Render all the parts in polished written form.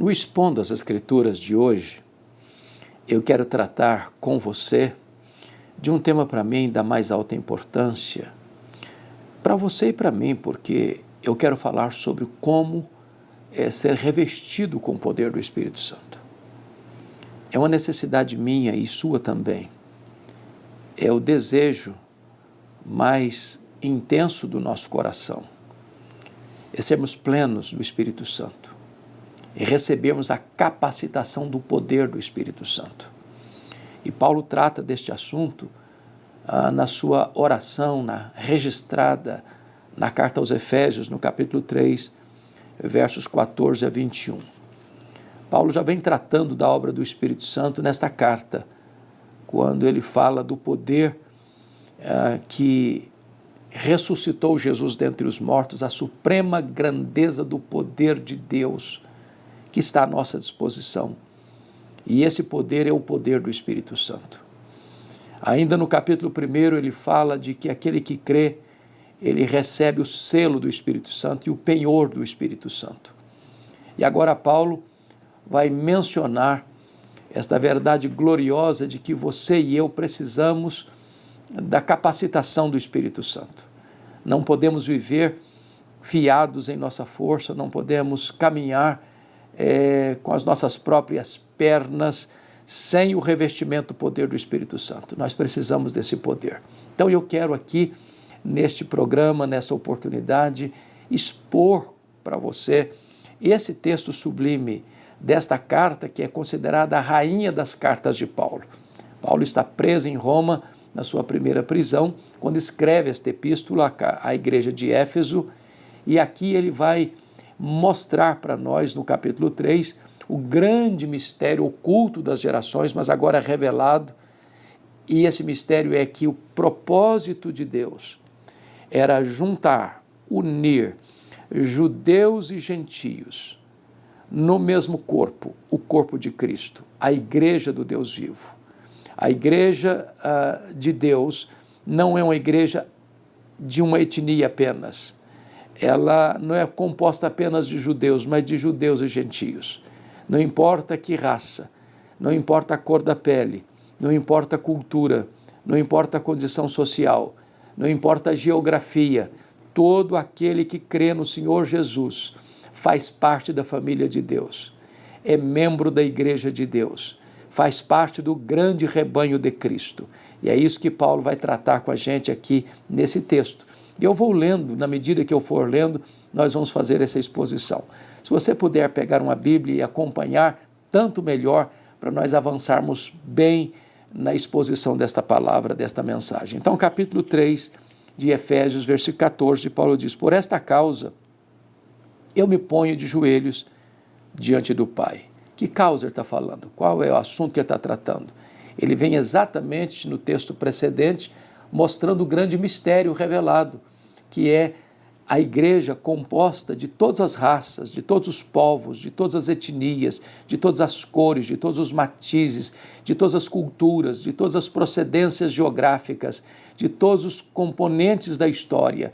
No Expondo as Escrituras de hoje, eu quero tratar com você de um tema para mim da mais alta importância, para você e para mim, porque eu quero falar sobre como ser revestido com o poder do Espírito Santo. É uma necessidade minha e sua também. É o desejo mais intenso do nosso coração. É sermos plenos do Espírito Santo e recebermos a capacitação do poder do Espírito Santo. E Paulo trata deste assunto na sua oração, registrada na carta aos Efésios, no capítulo 3, versos 14 a 21. Paulo já vem tratando da obra do Espírito Santo nesta carta, quando ele fala do poder que ressuscitou Jesus dentre os mortos, a suprema grandeza do poder de Deus que está à nossa disposição. E esse poder é o poder do Espírito Santo. Ainda no capítulo 1 ele fala de que aquele que crê, ele recebe o selo do Espírito Santo e o penhor do Espírito Santo. E agora Paulo vai mencionar esta verdade gloriosa de que você e eu precisamos da capacitação do Espírito Santo. Não podemos viver fiados em nossa força, não podemos caminhar com as nossas próprias pernas, sem o revestimento do poder do Espírito Santo. Nós precisamos desse poder. Então eu quero aqui, neste programa, nessa oportunidade, expor para você esse texto sublime desta carta, que é considerada a rainha das cartas de Paulo. Paulo está preso em Roma, na sua primeira prisão, quando escreve esta epístola à igreja de Éfeso, e aqui ele vai mostrar para nós, no capítulo 3, o grande mistério oculto das gerações, mas agora revelado, e esse mistério é que o propósito de Deus era juntar, unir judeus e gentios no mesmo corpo, o corpo de Cristo, a igreja do Deus vivo. A igreja de Deus não é uma igreja de uma etnia apenas. Ela não é composta apenas de judeus, mas de judeus e gentios. Não importa que raça, não importa a cor da pele, não importa a cultura, não importa a condição social, não importa a geografia, todo aquele que crê no Senhor Jesus faz parte da família de Deus, é membro da igreja de Deus, faz parte do grande rebanho de Cristo. E é isso que Paulo vai tratar com a gente aqui nesse texto. E eu vou lendo, na medida que eu for lendo, nós vamos fazer essa exposição. Se você puder pegar uma Bíblia e acompanhar, tanto melhor, para nós avançarmos bem na exposição desta palavra, desta mensagem. Então, capítulo 3 de Efésios, versículo 14, Paulo diz: por esta causa, eu me ponho de joelhos diante do Pai. Que causa ele está falando? Qual é o assunto que ele está tratando? Ele vem exatamente no texto precedente, mostrando o grande mistério revelado, que é a igreja composta de todas as raças, de todos os povos, de todas as etnias, de todas as cores, de todos os matizes, de todas as culturas, de todas as procedências geográficas, de todos os componentes da história.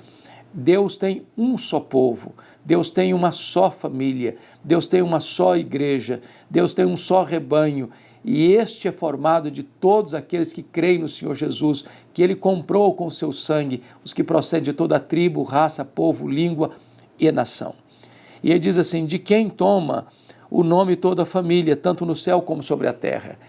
Deus tem um só povo, Deus tem uma só família, Deus tem uma só igreja, Deus tem um só rebanho, e este é formado de todos aqueles que creem no Senhor Jesus, que Ele comprou com o seu sangue, os que procedem de toda a tribo, raça, povo, língua e nação. E ele diz assim: de quem toma o nome toda a família, tanto no céu como sobre a terra.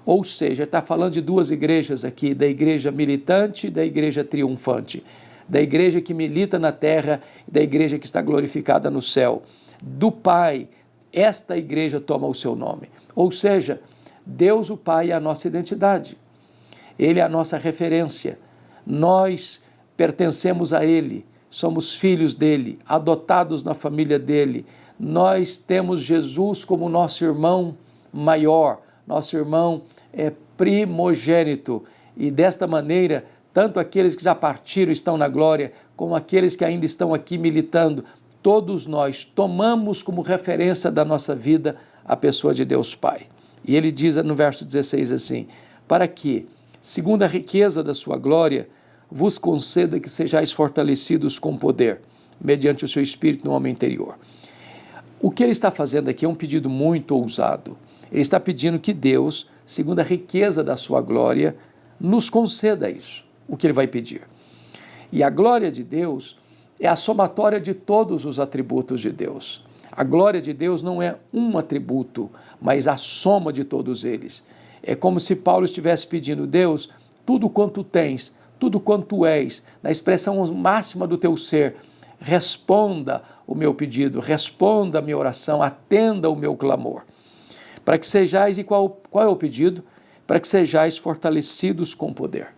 Ou seja, ele está falando de duas igrejas aqui, da igreja militante e da igreja triunfante, da igreja que milita na terra e da igreja que está glorificada no céu. Do Pai, esta igreja toma o seu nome. Ou seja, Deus o Pai é a nossa identidade, Ele é a nossa referência, nós pertencemos a Ele, somos filhos dEle, adotados na família dEle, nós temos Jesus como nosso irmão maior, nosso irmão primogênito, e desta maneira, tanto aqueles que já partiram estão na glória, como aqueles que ainda estão aqui militando, todos nós tomamos como referência da nossa vida a pessoa de Deus Pai. E ele diz no verso 16 assim: para que, segundo a riqueza da sua glória, vos conceda que sejais fortalecidos com poder, mediante o seu Espírito no homem interior. O que ele está fazendo aqui é um pedido muito ousado. Ele está pedindo que Deus, segundo a riqueza da sua glória, nos conceda isso, o que ele vai pedir. E a glória de Deus é a somatória de todos os atributos de Deus. A glória de Deus não é um atributo, mas a soma de todos eles. É como se Paulo estivesse pedindo: Deus, tudo quanto tens, tudo quanto és, na expressão máxima do teu ser, responda o meu pedido, responda a minha oração, atenda o meu clamor. Para que sejais, e qual é o pedido? Para que sejais fortalecidos com poder.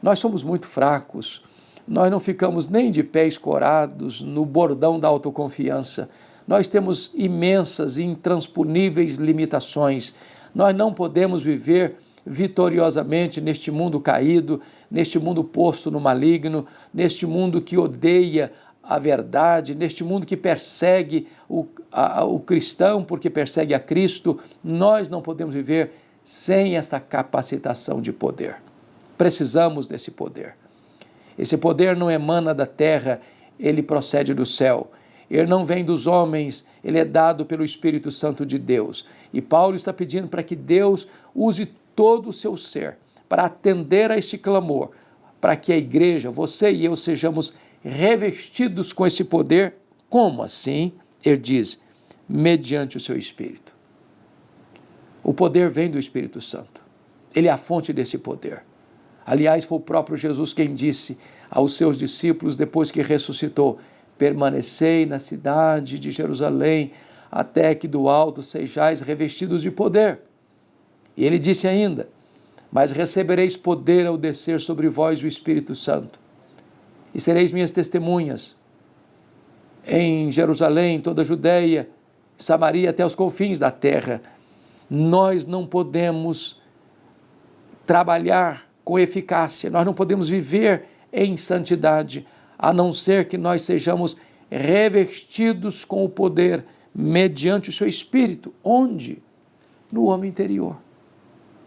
Nós somos muito fracos, nós não ficamos nem de pés corados no bordão da autoconfiança. Nós temos imensas e intransponíveis limitações. Nós não podemos viver vitoriosamente neste mundo caído, neste mundo posto no maligno, neste mundo que odeia a verdade, neste mundo que persegue o cristão porque persegue a Cristo. Nós não podemos viver sem esta capacitação de poder. Precisamos desse poder. Esse poder não emana da terra, ele procede do céu. Ele não vem dos homens, ele é dado pelo Espírito Santo de Deus. E Paulo está pedindo para que Deus use todo o seu ser para atender a este clamor, para que a igreja, você e eu, sejamos revestidos com esse poder. Como assim? Ele diz: mediante o seu Espírito. O poder vem do Espírito Santo. Ele é a fonte desse poder. Aliás, foi o próprio Jesus quem disse aos seus discípulos, depois que ressuscitou: permanecei na cidade de Jerusalém, até que do alto sejais revestidos de poder. E ele disse ainda: mas recebereis poder ao descer sobre vós o Espírito Santo, e sereis minhas testemunhas em Jerusalém, em toda a Judeia, Samaria, até os confins da terra. Nós não podemos trabalhar com eficácia, nós não podemos viver em santidade, a não ser que nós sejamos revestidos com o poder mediante o seu Espírito. Onde? No homem interior.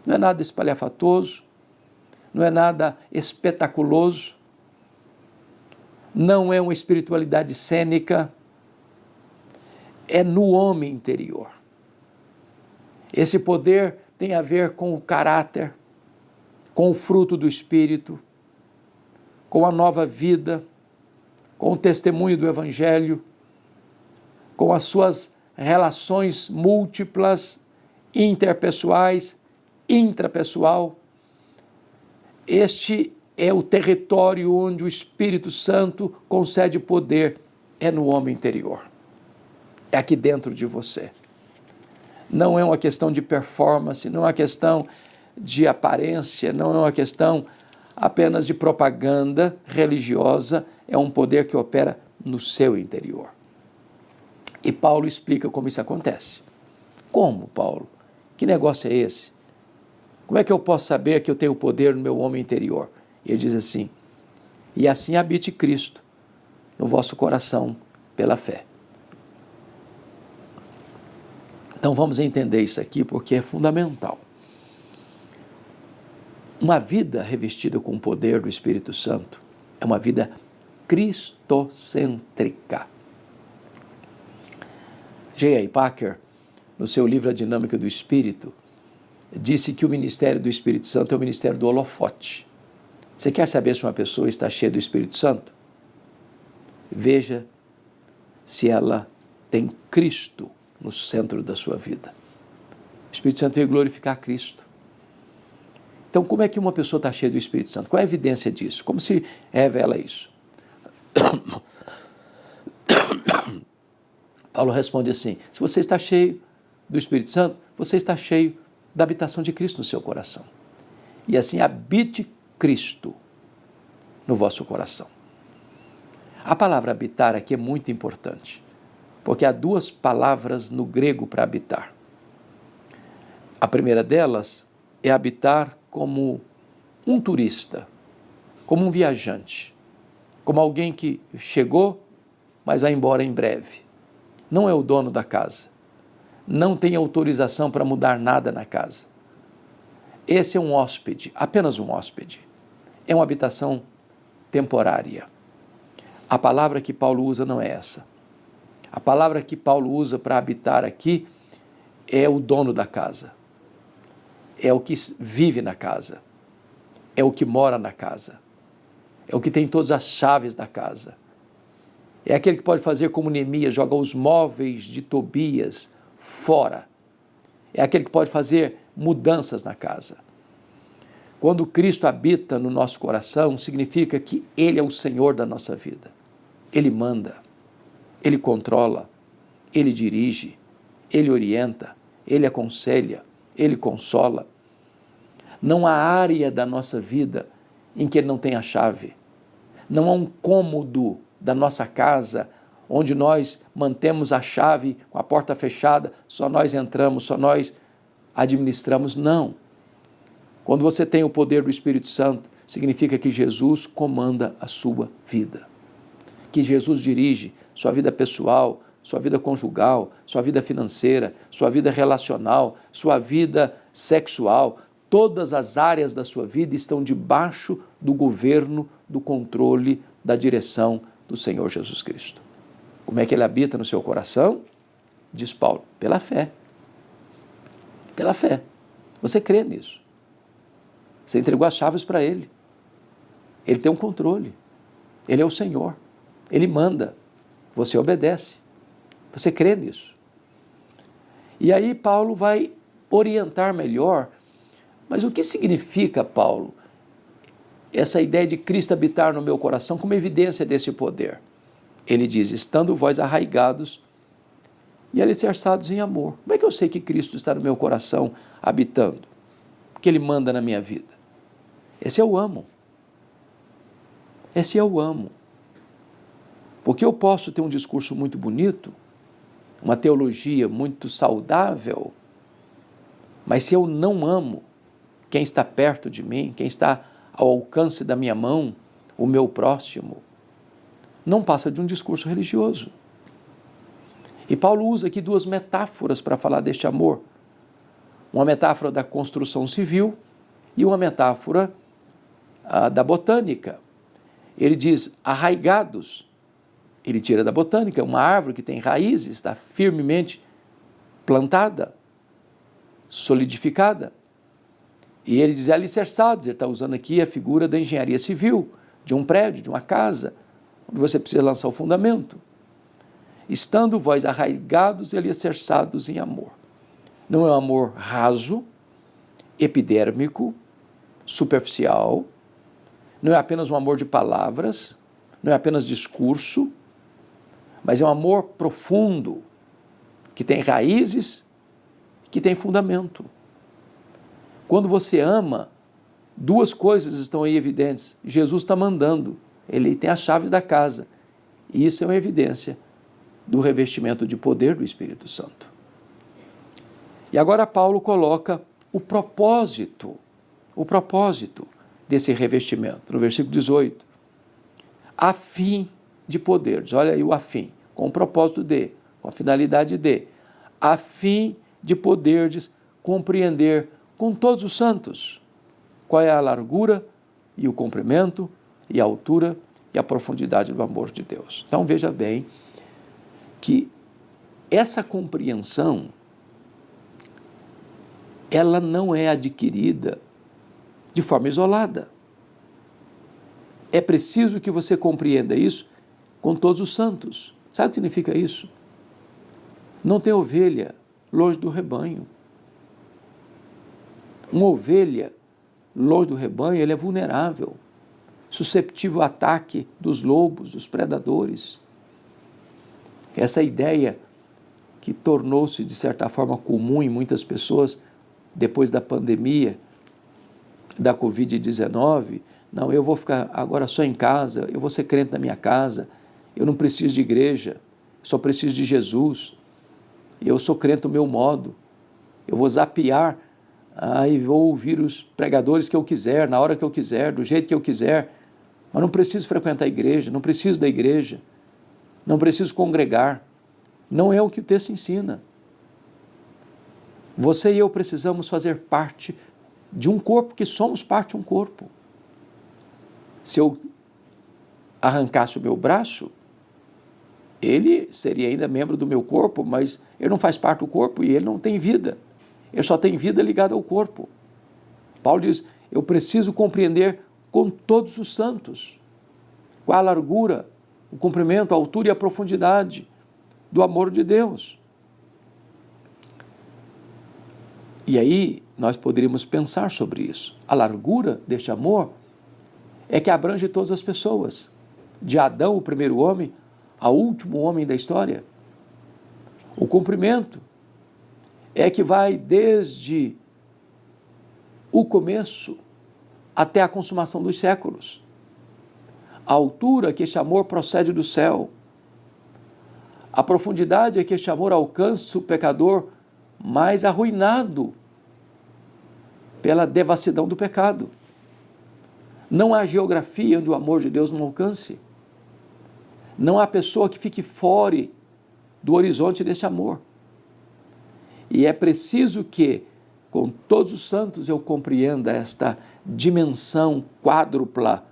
Não é nada espalhafatoso, não é nada espetaculoso, não é uma espiritualidade cênica, é no homem interior. Esse poder tem a ver com o caráter, com o fruto do Espírito, com a nova vida, com o testemunho do Evangelho, com as suas relações múltiplas, interpessoais, intrapessoal. Este é o território onde o Espírito Santo concede poder, é no homem interior, é aqui dentro de você. Não é uma questão de performance, não é uma questão de aparência, não é uma questão apenas de propaganda religiosa, é um poder que opera no seu interior. E Paulo explica como isso acontece. Como, Paulo? Que negócio é esse? Como é que eu posso saber que eu tenho poder no meu homem interior? Ele diz assim: e assim habite Cristo no vosso coração pela fé. Então vamos entender isso aqui porque é fundamental. Uma vida revestida com o poder do Espírito Santo é uma vida cristocêntrica. J.I. Packer, no seu livro A Dinâmica do Espírito, disse que o ministério do Espírito Santo é o ministério do holofote. Você quer saber se uma pessoa está cheia do Espírito Santo? Veja se ela tem Cristo no centro da sua vida. O Espírito Santo veio glorificar Cristo. Então, como é que uma pessoa está cheia do Espírito Santo? Qual é a evidência disso? Como se revela isso? Paulo responde assim: se você está cheio do Espírito Santo, você está cheio da habitação de Cristo no seu coração. E assim habite Cristo no vosso coração. A palavra habitar aqui é muito importante, porque há duas palavras no grego para habitar. A primeira delas é habitar como um turista, como um viajante, como alguém que chegou, mas vai embora em breve. Não é o dono da casa, não tem autorização para mudar nada na casa. Esse é um hóspede, apenas um hóspede. É uma habitação temporária. A palavra que Paulo usa não é essa. A palavra que Paulo usa para habitar aqui é o dono da casa, é o que vive na casa, é o que mora na casa, é o que tem todas as chaves da casa. É aquele que pode fazer como Neemias, joga os móveis de Tobias fora. É aquele que pode fazer mudanças na casa. Quando Cristo habita no nosso coração, significa que Ele é o Senhor da nossa vida. Ele manda, Ele controla, Ele dirige, Ele orienta, Ele aconselha, Ele consola. Não há área da nossa vida em que Ele não tenha a chave. Não há um cômodo da nossa casa onde nós mantemos a chave com a porta fechada, só nós entramos, só nós administramos. Não. Quando você tem o poder do Espírito Santo, significa que Jesus comanda a sua vida. Que Jesus dirige sua vida pessoal, sua vida conjugal, sua vida financeira, sua vida relacional, sua vida sexual. Todas as áreas da sua vida estão debaixo do governo, do controle, da direção do Senhor Jesus Cristo. Como é que Ele habita no seu coração? Diz Paulo, pela fé. Pela fé. Você crê nisso. Você entregou as chaves para Ele. Ele tem um controle. Ele é o Senhor. Ele manda. Você obedece. Você crê nisso. E aí Paulo vai orientar melhor. Mas o que significa, Paulo, essa ideia de Cristo habitar no meu coração como evidência desse poder? Ele diz, estando vós arraigados e alicerçados em amor. Como é que eu sei que Cristo está no meu coração habitando? Porque Ele manda na minha vida. Esse eu amo. Esse eu amo. Porque eu posso ter um discurso muito bonito, uma teologia muito saudável, mas se eu não amo quem está perto de mim, quem está ao alcance da minha mão, o meu próximo, não passa de um discurso religioso. E Paulo usa aqui duas metáforas para falar deste amor. Uma metáfora da construção civil e uma metáfora da botânica. Ele diz arraigados. Ele tira da botânica uma árvore que tem raízes, está firmemente plantada, solidificada. E ele diz alicerçados. Ele está usando aqui a figura da engenharia civil, de um prédio, de uma casa, onde você precisa lançar o fundamento. Estando vós arraigados e alicerçados em amor. Não é um amor raso, epidérmico, superficial, não é apenas um amor de palavras, não é apenas discurso, mas é um amor profundo, que tem raízes, que tem fundamento. Quando você ama, duas coisas estão aí evidentes. Jesus está mandando, Ele tem as chaves da casa, e isso é uma evidência do revestimento de poder do Espírito Santo. E agora Paulo coloca o propósito desse revestimento, no versículo 18, a fim de poderes, olha aí o a fim, com o propósito de, com a finalidade de, a fim de poderes compreender com todos os santos qual é a largura e o comprimento e a altura e a profundidade do amor de Deus. Então veja bem que essa compreensão ela não é adquirida de forma isolada. É preciso que você compreenda isso com todos os santos. Sabe o que significa isso? Não tem ovelha longe do rebanho. Uma ovelha longe do rebanho, ele é vulnerável, susceptível ao ataque dos lobos, dos predadores. Essa ideia que tornou-se, de certa forma, comum em muitas pessoas depois da pandemia, da Covid-19, não, eu vou ficar agora só em casa, eu vou ser crente na minha casa, eu não preciso de igreja, só preciso de Jesus, eu sou crente do meu modo, eu vou zapear e vou ouvir os pregadores que eu quiser, na hora que eu quiser, do jeito que eu quiser, mas não preciso frequentar a igreja, não preciso da igreja, não preciso congregar. Não é o que o texto ensina. Você e eu precisamos fazer parte de um corpo, que somos parte de um corpo. Se eu arrancasse o meu braço, ele seria ainda membro do meu corpo, mas ele não faz parte do corpo e ele não tem vida. Ele só tem vida ligada ao corpo. Paulo diz, eu preciso compreender com todos os santos qual a largura, o comprimento, a altura e a profundidade do amor de Deus. E aí nós poderíamos pensar sobre isso. A largura deste amor é que abrange todas as pessoas, de Adão, o primeiro homem, ao último homem da história. O comprimento é que vai desde o começo até a consumação dos séculos. A altura é que este amor procede do céu. A profundidade é que este amor alcança o pecador mais arruinado pela devassidão do pecado. Não há geografia onde o amor de Deus não alcance. Não há pessoa que fique fora do horizonte desse amor. E é preciso que, com todos os santos, eu compreenda esta dimensão quádrupla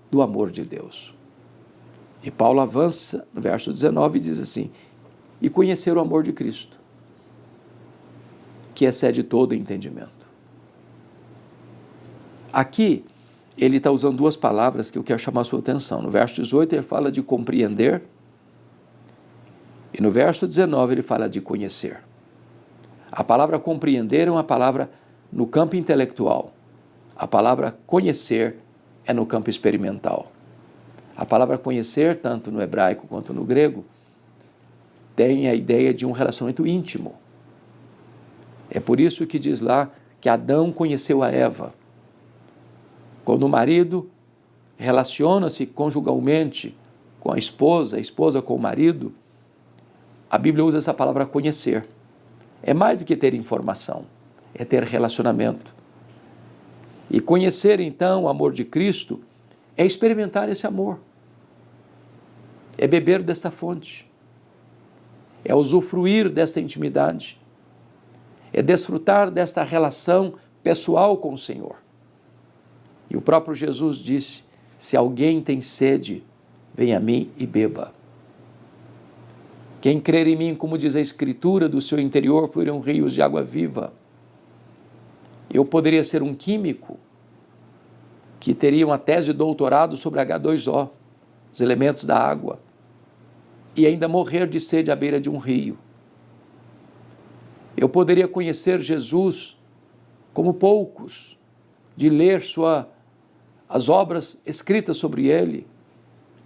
do amor de Deus. E Paulo avança no verso 19 e diz assim, e conhecer o amor de Cristo, que excede todo entendimento. Aqui, ele está usando duas palavras que eu quero chamar a sua atenção. No verso 18 ele fala de compreender e no verso 19 ele fala de conhecer. A palavra compreender é uma palavra no campo intelectual. A palavra conhecer é no campo experimental. A palavra conhecer, tanto no hebraico quanto no grego, tem a ideia de um relacionamento íntimo. É por isso que diz lá que Adão conheceu a Eva. Quando o marido relaciona-se conjugalmente com a esposa com o marido, a Bíblia usa essa palavra conhecer. É mais do que ter informação, é ter relacionamento. E conhecer, então, o amor de Cristo é experimentar esse amor. É beber desta fonte. É usufruir desta intimidade. É desfrutar desta relação pessoal com o Senhor. E o próprio Jesus disse, se alguém tem sede, venha a mim e beba. Quem crer em mim, como diz a Escritura, do seu interior fluirão rios de água viva. Eu poderia ser um químico que teria uma tese de doutorado sobre H2O, os elementos da água, e ainda morrer de sede à beira de um rio. Eu poderia conhecer Jesus como poucos, de ler as obras escritas sobre ele,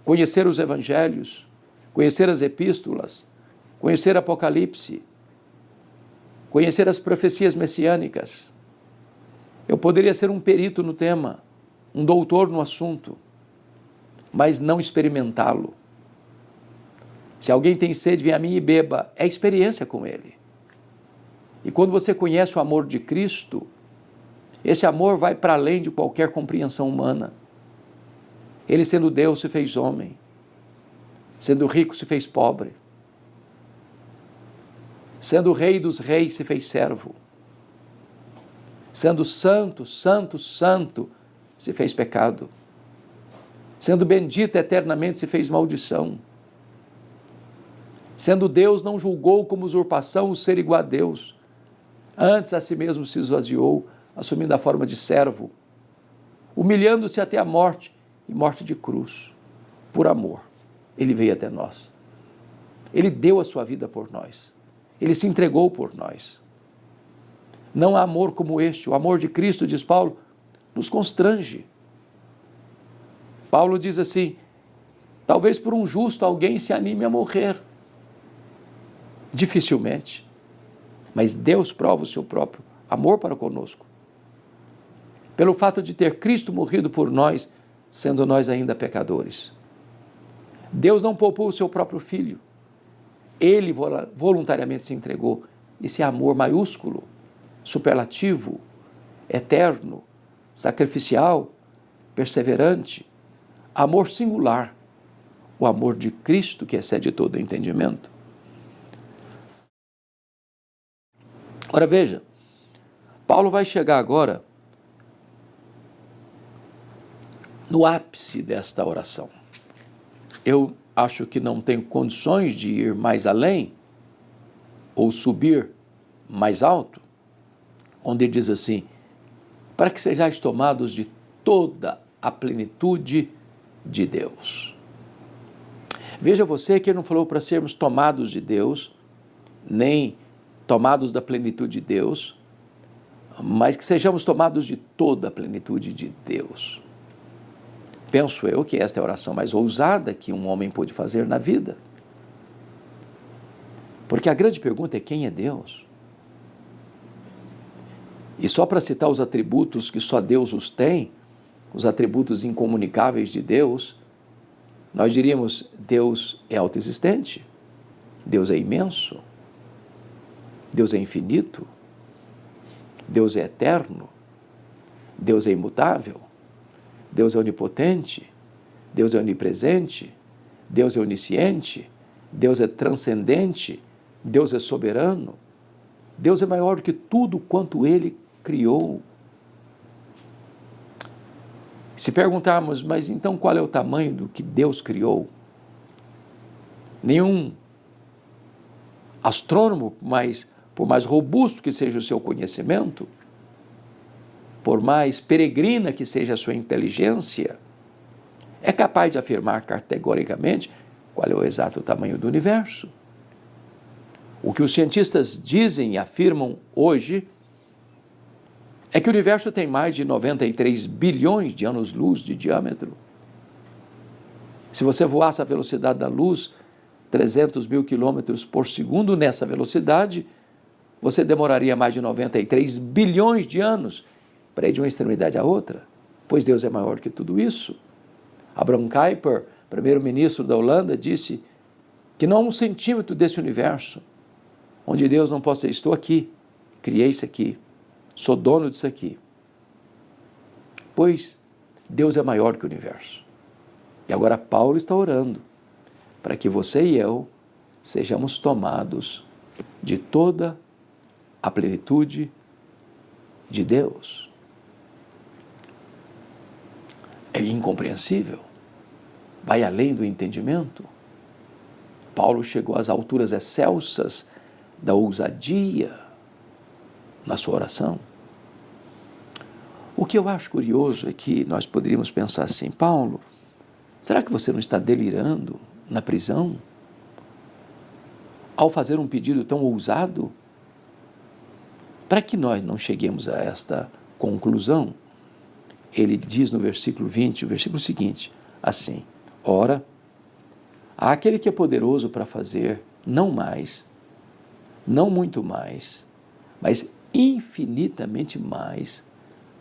conhecer os evangelhos, conhecer as epístolas, conhecer Apocalipse, conhecer as profecias messiânicas. Eu poderia ser um perito no tema, um doutor no assunto, mas não experimentá-lo. Se alguém tem sede, vem a mim e beba. É experiência com ele. E quando você conhece o amor de Cristo, esse amor vai para além de qualquer compreensão humana. Ele, sendo Deus, se fez homem. Sendo rico, se fez pobre. Sendo rei dos reis, se fez servo. Sendo santo, santo, santo, se fez pecado. Sendo bendito eternamente, se fez maldição. Sendo Deus, não julgou como usurpação o ser igual a Deus. Antes a si mesmo se esvaziou, assumindo a forma de servo, humilhando-se até a morte, e morte de cruz. Por amor, ele veio até nós. Ele deu a sua vida por nós. Ele se entregou por nós. Não há amor como este. O amor de Cristo, diz Paulo, nos constrange. Paulo diz assim, talvez por um justo alguém se anime a morrer. Dificilmente. Mas Deus prova o seu próprio amor para conosco. Pelo fato de ter Cristo morrido por nós, sendo nós ainda pecadores. Deus não poupou o seu próprio Filho. Ele voluntariamente se entregou. Esse amor maiúsculo, superlativo, eterno, sacrificial, perseverante, amor singular, o amor de Cristo que excede todo entendimento. Ora veja, Paulo vai chegar agora no ápice desta oração. Eu acho que não tenho condições de ir mais além ou subir mais alto, onde ele diz assim, para que sejais tomados de toda a plenitude de Deus. Veja você que ele não falou para sermos tomados de Deus, nem tomados da plenitude de Deus, mas que sejamos tomados de toda a plenitude de Deus. Penso eu que esta é a oração mais ousada que um homem pôde fazer na vida. Porque a grande pergunta é quem é Deus? E só para citar os atributos que só Deus os tem, os atributos incomunicáveis de Deus, nós diríamos, Deus é autoexistente, Deus é imenso, Deus é infinito, Deus é eterno, Deus é imutável, Deus é onipotente, Deus é onipresente, Deus é onisciente, Deus é transcendente, Deus é soberano, Deus é maior do que tudo quanto Ele criou. Se perguntarmos, mas então qual é o tamanho do que Deus criou? Nenhum astrônomo, por mais robusto que seja o seu conhecimento, por mais peregrina que seja a sua inteligência, é capaz de afirmar categoricamente qual é o exato tamanho do universo. O que os cientistas dizem e afirmam hoje é que o universo tem mais de 93 bilhões de anos-luz de diâmetro. Se você voasse à velocidade da luz, 300 mil quilômetros por segundo, nessa velocidade, você demoraria mais de 93 bilhões de anos para ir de uma extremidade à outra, pois Deus é maior que tudo isso. Abraham Kuyper, primeiro-ministro da Holanda, disse que não há um centímetro desse universo onde Deus não possa dizer, estou aqui, criei isso aqui, sou dono disso aqui. Pois Deus é maior que o universo. E agora Paulo está orando para que você e eu sejamos tomados de toda a plenitude de Deus. É incompreensível, vai além do entendimento. Paulo chegou às alturas excelsas da ousadia na sua oração. O que eu acho curioso é que nós poderíamos pensar assim, Paulo, será que você não está delirando na prisão ao fazer um pedido tão ousado? Para que nós não cheguemos a esta conclusão, ele diz no versículo 20, o versículo seguinte, assim, ora, há aquele que é poderoso para fazer não mais, não muito mais, mas infinitamente mais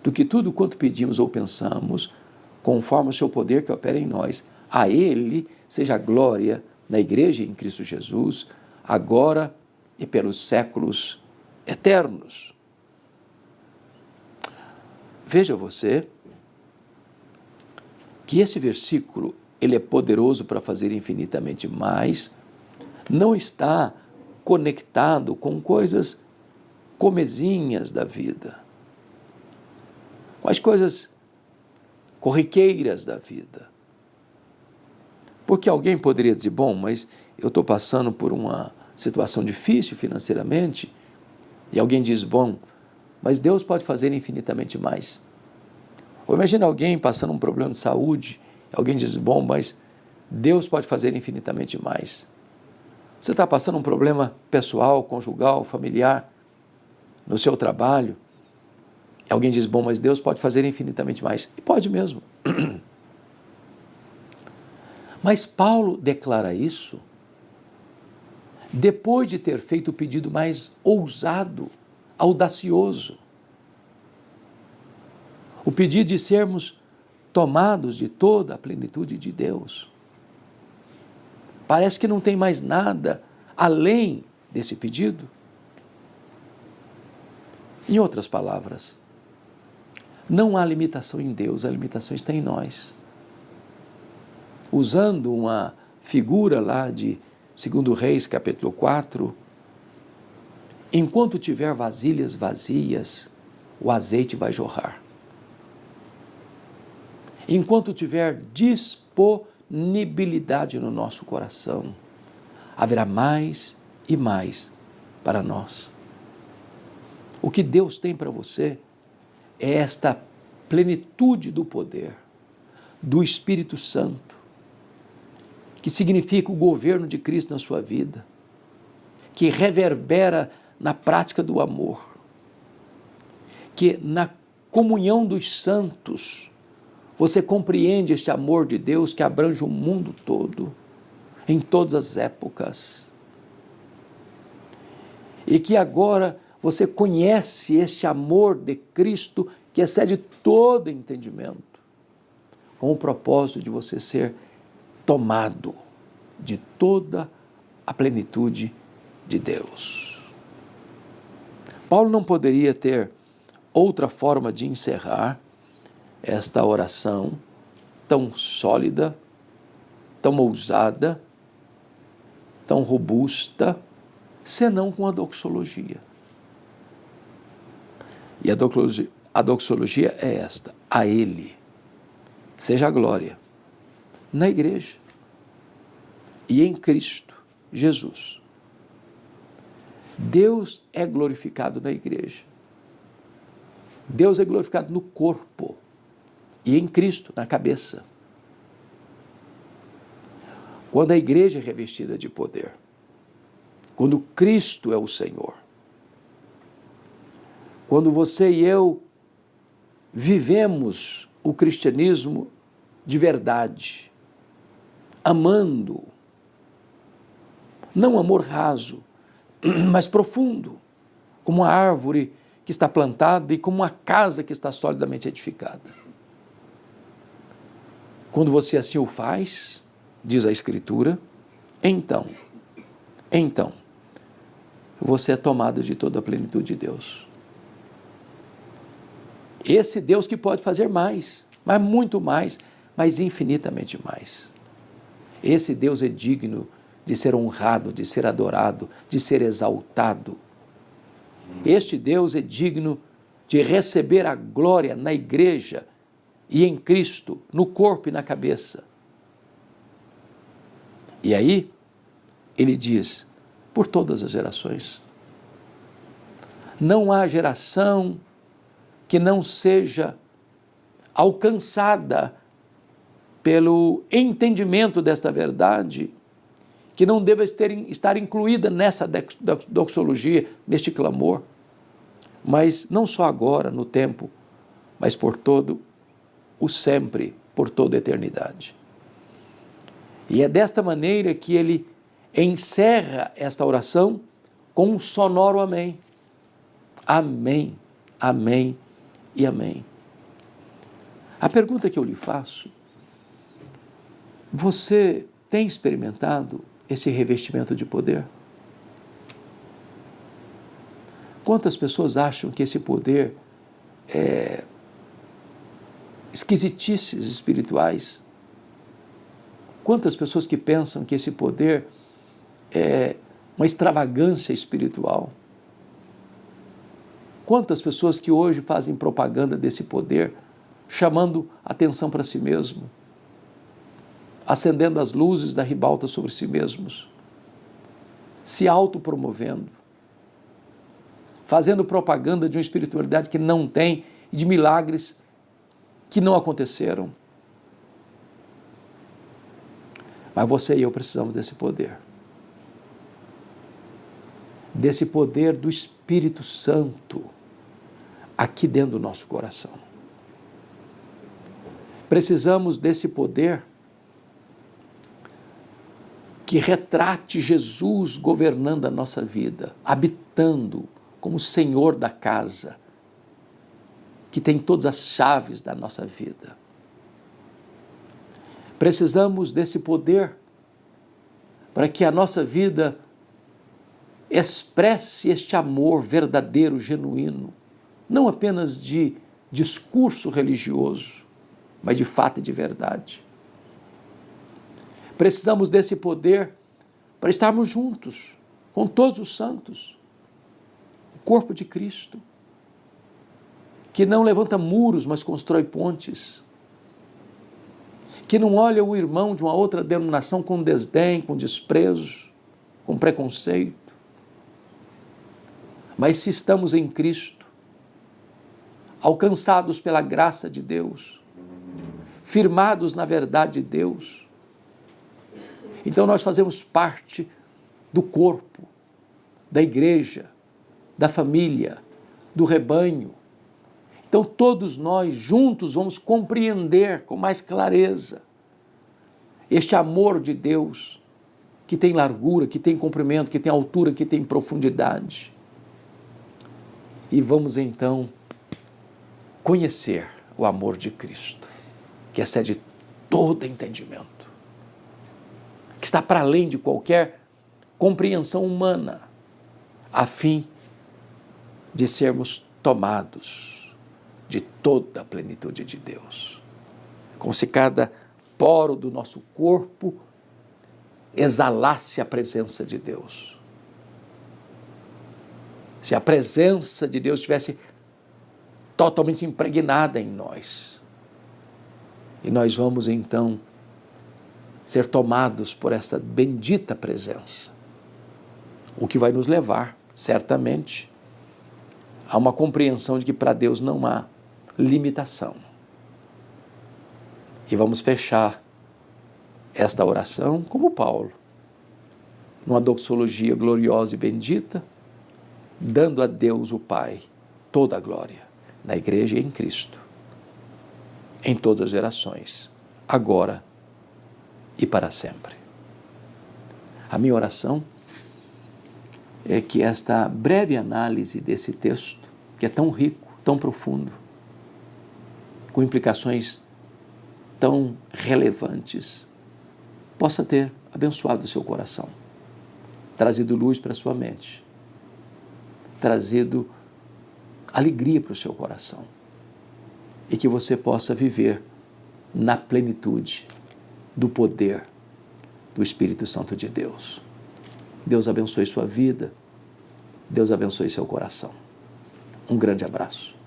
do que tudo quanto pedimos ou pensamos, conforme o seu poder que opera em nós. A Ele seja a glória na Igreja em Cristo Jesus, agora e pelos séculos eternos. Veja você que esse versículo, ele é poderoso para fazer infinitamente mais, não está conectado com coisas comezinhas da vida, com as coisas corriqueiras da vida. Porque alguém poderia dizer, bom, mas eu estou passando por uma situação difícil financeiramente, e alguém diz, bom, mas Deus pode fazer infinitamente mais. Ou imagina alguém passando um problema de saúde, alguém diz, bom, mas Deus pode fazer infinitamente mais. Você está passando um problema pessoal, conjugal, familiar, no seu trabalho, alguém diz, bom, mas Deus pode fazer infinitamente mais. E pode mesmo. Mas Paulo declara isso depois de ter feito o pedido mais ousado, audacioso. O pedido de sermos tomados de toda a plenitude de Deus. Parece que não tem mais nada além desse pedido. Em outras palavras, não há limitação em Deus, a limitação está em nós. Usando uma figura lá de 2 Reis, capítulo 4, enquanto tiver vasilhas vazias, o azeite vai jorrar. Enquanto tiver disponibilidade no nosso coração, haverá mais e mais para nós. O que Deus tem para você é esta plenitude do poder, do Espírito Santo, que significa o governo de Cristo na sua vida, que reverbera na prática do amor, que na comunhão dos santos você compreende este amor de Deus que abrange o mundo todo, em todas as épocas, e que agora você conhece este amor de Cristo que excede todo entendimento, com o propósito de você ser tomado de toda a plenitude de Deus. Paulo não poderia ter outra forma de encerrar esta oração tão sólida, tão ousada, tão robusta, senão com a doxologia. E a doxologia é esta: a Ele seja a glória na igreja e em Cristo Jesus. Deus é glorificado na igreja. Deus é glorificado no corpo e em Cristo, na cabeça. Quando a igreja é revestida de poder, quando Cristo é o Senhor, quando você e eu vivemos o cristianismo de verdade, amando, não amor raso, mas profundo, como uma árvore que está plantada e como uma casa que está solidamente edificada. Quando você assim o faz, diz a Escritura, então, você é tomado de toda a plenitude de Deus. Esse Deus que pode fazer mais, mas muito mais, mas infinitamente mais. Esse Deus é digno de ser honrado, de ser adorado, de ser exaltado. Este Deus é digno de receber a glória na igreja e em Cristo, no corpo e na cabeça. E aí, ele diz, por todas as gerações. Não há geração que não seja alcançada pelo entendimento desta verdade, que não deva estar incluída nessa doxologia, neste clamor, mas não só agora, no tempo, mas por todo o sempre, por toda a eternidade. E é desta maneira que ele encerra esta oração com um sonoro amém. Amém, amém e amém. A pergunta que eu lhe faço: você tem experimentado esse revestimento de poder? Quantas pessoas acham que esse poder é esquisitices espirituais? Quantas pessoas que pensam que esse poder é uma extravagância espiritual? Quantas pessoas que hoje fazem propaganda desse poder, chamando atenção para si mesmo, acendendo as luzes da ribalta sobre si mesmos, se autopromovendo, fazendo propaganda de uma espiritualidade que não tem e de milagres que não aconteceram. Mas você e eu precisamos desse poder do Espírito Santo aqui dentro do nosso coração. Precisamos desse poder que retrate Jesus governando a nossa vida, habitando como Senhor da casa, que tem todas as chaves da nossa vida. Precisamos desse poder para que a nossa vida expresse este amor verdadeiro, genuíno, não apenas de discurso religioso, mas de fato e de verdade. Precisamos desse poder para estarmos juntos com todos os santos, o corpo de Cristo, que não levanta muros, mas constrói pontes, que não olha o irmão de uma outra denominação com desdém, com desprezo, com preconceito. Mas se estamos em Cristo, alcançados pela graça de Deus, firmados na verdade de Deus, então nós fazemos parte do corpo, da igreja, da família, do rebanho. Então todos nós juntos vamos compreender com mais clareza este amor de Deus, que tem largura, que tem comprimento, que tem altura, que tem profundidade. E vamos então conhecer o amor de Cristo, que excede todo entendimento, que está para além de qualquer compreensão humana, a fim de sermos tomados de toda a plenitude de Deus. Como se cada poro do nosso corpo exalasse a presença de Deus. Se a presença de Deus estivesse totalmente impregnada em nós. E nós vamos então ser tomados por esta bendita presença. O que vai nos levar, certamente, a uma compreensão de que para Deus não há limitação. E vamos fechar esta oração como Paulo, numa doxologia gloriosa e bendita, dando a Deus o Pai toda a glória, na igreja e em Cristo, em todas as gerações, agora e para sempre. A minha oração é que esta breve análise desse texto, que é tão rico, tão profundo, com implicações tão relevantes, possa ter abençoado o seu coração, trazido luz para a sua mente, trazido alegria para o seu coração, e que você possa viver na plenitude do poder do Espírito Santo de Deus. Deus abençoe sua vida, Deus abençoe seu coração. Um grande abraço.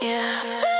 Yeah.